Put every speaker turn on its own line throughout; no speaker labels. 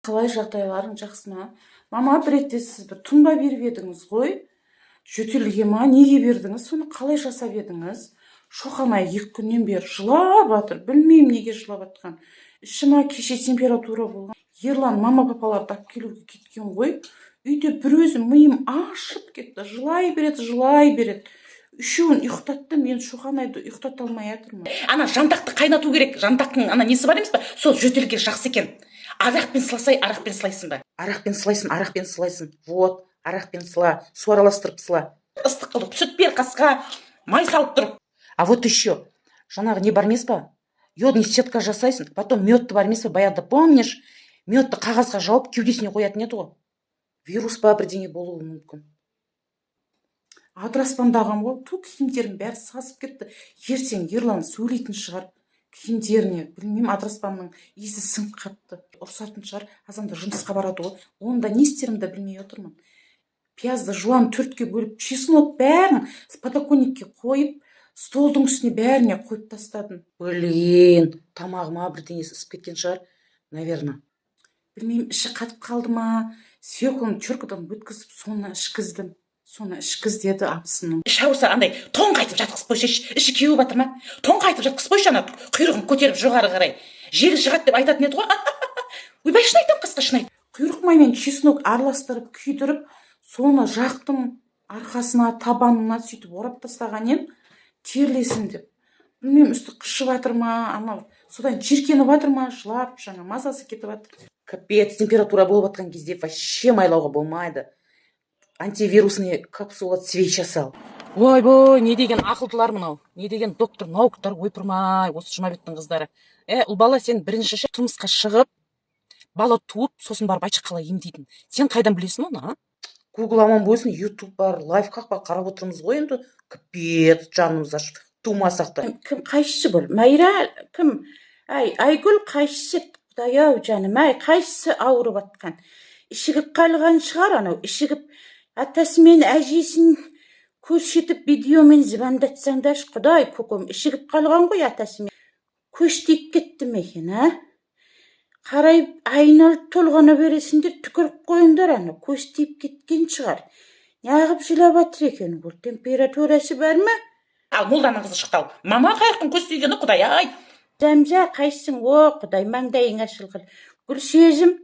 Қалай жағдайларың жақсы ма? Мама, бір ретте сіз бір тұнба беріп едіңіз ғой. Жөтелге ма? Неге бердіңіз? Соны қалай жасап едіңіз? Шоқанай 2 күннен бері жылап жатыр. Білмеймін неге жылап жатқан. Ішіма кеше температура болған. Ерлан мама папаларды алып келуге кеткен ғой. Үйде бір өзім миым ашып кетті. Жылай береді. Үшеуін ұйықтатты, мен Шоқанайды ұйықтата алмай жатырмын.
Ана жантақты қайнату керек. Жантақтың ана несі бар емес па? Сол жөтелге жақсы екен. Арақпен сыласай, арақпен сылайсың ба?
Арақпен сылайсың. Вот, арақпен сыла, су араластырып сыла.
Ыстық қылып, сүт бер қасқа, май салып тұрып.
А вот еще, жаңағы не бар емес па? Йодный сетка жасайсың, потом медті бар емес па? Баяғыда помнишь, медті қағазға жауып кеудесіне қоятын еді ғой. Вирус па бірдеңе болуы мүмкін. Адыраспандағым ғой, киімдерім бәрі сасып кетті. Ертең Ерлан сөйлейтін шығар. Киімдеріне, білмеймін, адыраспанның иісі сіңіп қапты. Ұрсатын шығар, азанда жұмысқа барады ғой. Онда не істерімді білмей отырмын. Пиязды жуан 4-ке бөліп, чеснок бәрін подоконникке қойып, столдың үстіне бәріне қойып тастадым. Блин, тамағыма бірдеңесі ісіп кеткен шығар, наверное. Білмеймін, іші қатып қалды ма, свекланы чуркадан өткізіп, соны ішкіз деді апсының.
Шауса андай тоң қайтып жатқызып қойшы, іші кеуіп жатыр ма? Тоң қайтып жатқызып қойшы, ана құйрығын көтеріп жоғары қарай. Жері шығады деп айтатын еді ғой. Ойбай, шын айтам, қысқа шын айт.
Құйрық маймен чеснок араластырып, күйдіріп, соны жақтым арқасына, табанына сөйтіп орап тастаған ем, терлесін деп. Білмеймін, үсті қышып жатыр ма, анау содан жиркеніп жатыр ма, жылап, жаңа мазасы кетіп жатыр. Капец, температура болып жатқан кезде вообще майлауға болмайды. Антивирусный капсула свеча сал.
Ой, не деген ақылдылар мынау. Не деген доктор науктар, ойпырмай, осы Жұмабектің қыздары. Ұл бала, сен бірінші тұрмысқа шығып, бала туып, сосын барып айтшы қалай емдейтін. Сен қайдан білесің оны, а?
Google аман болсын, YouTube бар, лайфхак бар, қарап отырмыз ғой енді. Капец, жанымыз ашып, тумасақты. Кім қайсысы бұл? Майра, кім? Айгүл қайсысы? Құдай-ау жаным, қайсысы ауырып атқан? Ішігіп қалған шығар анау, ішігіп атасы мен әжесін көрсетіп видеомен звондатсаңдаршы, құдай көкем, ішігіп қалған ғой атасы мен. Көштейіп кетті ме екен, а? Қарай айналып толғана бересіңдер, түкіріп қойыңдар, ана көштейіп кеткен шығар. Неғып жылап жатыр екен, бұл температурасы бар ма?
Ал молданың қызы шықты ал. Мама қайықтың көстейгені, құдай ай.
Замза қайсың, о құдай, маңдайың ашылғыр. Гүлсезім,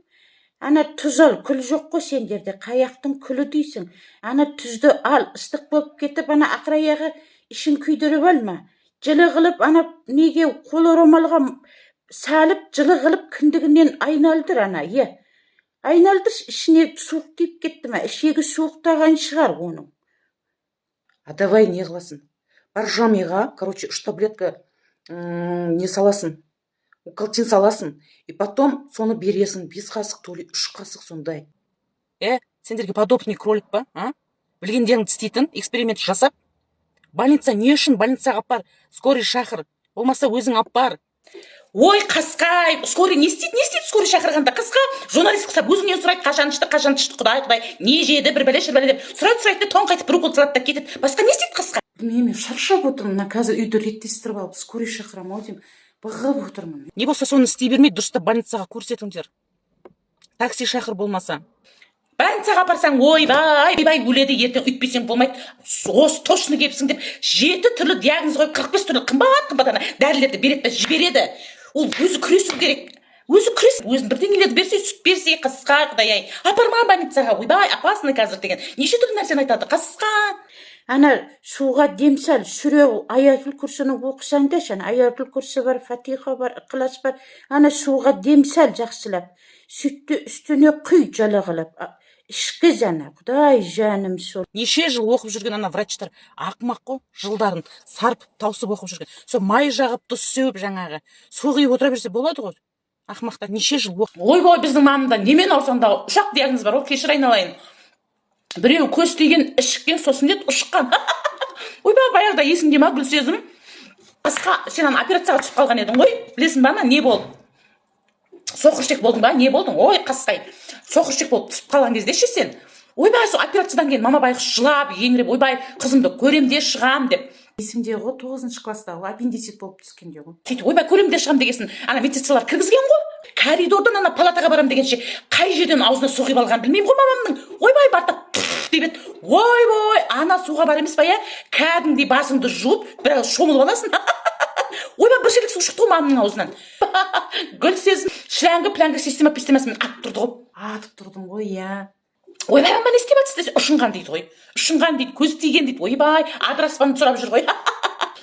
ана тұз ал, күл жоқ қой сендерде, қаяқтың күлі дейсің. Ана тұзды ал, ыстық болып кетіп, ана ақыраяғы ішін күйдіріп алма. Жылы қылып, ана неге қол орамалға салып, жылы қылып кіндігінен айналдыр ана, айналдыр, ішіне суық тиіп кетті ма, ішегі суықтаған шығар оның. А давай не қыласын? Бар жамиға, короче, 3 таблетка не саласын, уколтин саласын, и потом соны бересің, 5 қасық, то ли 3 қасық сондай.
Сендерге подопный кролик па, а? Білгендеріңді істейтін, эксперимент жасап, больница не үшін, больницаға бар, скорый шақыр, болмаса өзің алып бар. Ой, қасқай, скорый не істейді скорый шақырғанда, қасқа, журналист қысап, өзіңнен сұрайды, қашан ішті, құдай, не жеді, бір бәле деп, сұрайды, тоң қайтып, бір укол салады да кетеді. Басқа не істейді қасқа?
Білмеймін, шаршап отырмын, мына қазір үйді реттестіріп алып, скорый шақырам ау деймін, бағып отырмын.
Не болса соны істей бермей, дұрыстап больницаға көрсетіңдер. Такси шақыр болмаса. Больницаға апарсаң, ойбай, өледі, ертең өйтпесең болмайды. Осы точно кепсің деп, 7 түрлі диагноз қойып, 45 түрлі қымбат ана дәрілерді береді, жібереді. Ол өзі күресу керек. Өзін бірдеңелерді берсе, сүт берсе, қасқа, құдай-ай. Апарма больницаға, ойбай, опасный қазір деген. Неше түрлі нәрсені айтады, қасқа.
Ана суға дем сал, сүре аятул курсыны оқысаң да, аятул курсы бар, фатиха бар, ықылас бар. Ана суға дем сал жақсылап. Сүтті үстіне құй жалағылап. Ішкіз ана, құдай жаным сол.
Неше жыл оқып жүрген ана врачтар ақымақ қой, жылдарын сарпып, таусып оқып жүрген. Сол май жағып, тұз сеуіп жаңағы. Су құйып отыра берсе болады ғой. Ақымақтар неше жыл оқып.
Ойбай, біздің мамамда немен аурсаңда 3 диагноз бар, кешір айналайын. Біреу көз тиген ішіккен, сосын деді ұшыққан. Ойбай, баяғыда есіңде ма, Гүлсезім? Қасқа, сен ана операцияға түсіп қалған едің ғой, білесің ба, не болды? Соқыршек болдың ба, не болдың? Ой, қасқай, соқыршек болып түсіп қалған кезде ше сен. Ойбай, сол операциядан кейін мама байқұс жылап, еңіреп, ойбай, қызымды көремде шығам деп. Есімде ғой, 9-шы класстағы аппендицит болып түскенде ғой.
Сөйтіп, ойбай, көремде шығам дегесін, ана медсестралар кіргізген ғой. коридордан ана палатаға барам дегенше қай жерден аузына су құйып алғанын білмеймін ғой мамамның. Ойбай бартап деп еді. Ойбай, ана суға бар емес па я? Кәдімгідей басыңды жуып, бірақ шомылып аласың. Ойбай, бір шелек су шықты ғой мамамның аузынан. Гүлсезім шләңгі пләңгі система пистемасымен атып тұрды ғой. Атып тұрдым ғой, я. Ойбай, мама не істеп жатсыз десе, ұшынған дейді ғой. Ұшынған дейді, көз тиген дейді. Ойбай, адыраспанын сұрап жүр ғой.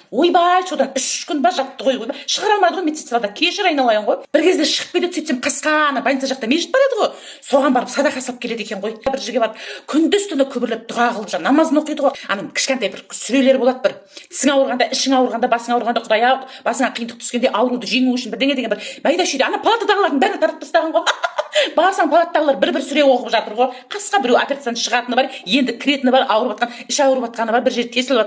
Ойбай, содан 3 күн ба жатты ғой. Ойбай, шығара алмады ғой медсестрада. Кешір айналайын ғой. Bir кезде шығып кетеді, сөйтсем қасқа ана больница жақта мешіт бар еді ғой. Соған барып садақа салып келеді екен ғой. Бір жерге барып күндіз-түні күбірлеп дұға қылып жан намазын оқиды ғой. Ана кішкентай бір сүрелер болады бір. Тісің ауырғанда, ішің ауырғанда, басың ауырғанда, Құдай-ау, басыңа қиындық түскенде ауруды жеңу үшін бірдеңе деген бір майда шүйде. Ана палатадағылардың бәрін таратып тастаған ғой. Барсаң палатадағылар бір сүре оқып жатыр ғой. Қасқа біреу операциядан шығатыны бар, енді кіретіні бар, ауырып жатқан, іші ауырып жатқаны бар, бір жер кесіліп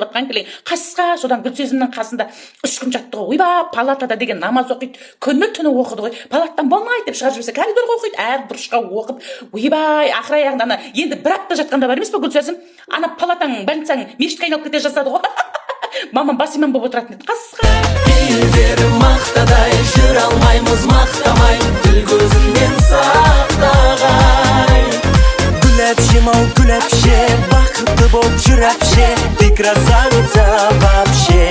жатқан келең. Қасқа содан Гүлсезімнің қасында 3 күн жатты ғой. Ойба, палатада деген намаз оқиды. Күні-түні оқыды ғой. Палаттан болмайды деп шығарып жіберсе, коридорға оқиды, әр бұрышқа оқып. Ойбай, ақыр аяғында ана енді бір апта жатқанда бар емес па Гүлсезім? Ана палатаң, больницаң мешітке айналып кете жаздады ғой. Мамам бас имам болып отыратын еді. Қасқа.
Елдері мақтадай, жүр алмаймыз мақтамай, тіл көзіңнен сақтағай. Гүл әпшем ау гүл әпше, бақытты болып жүр әпше, ты красавица вообще.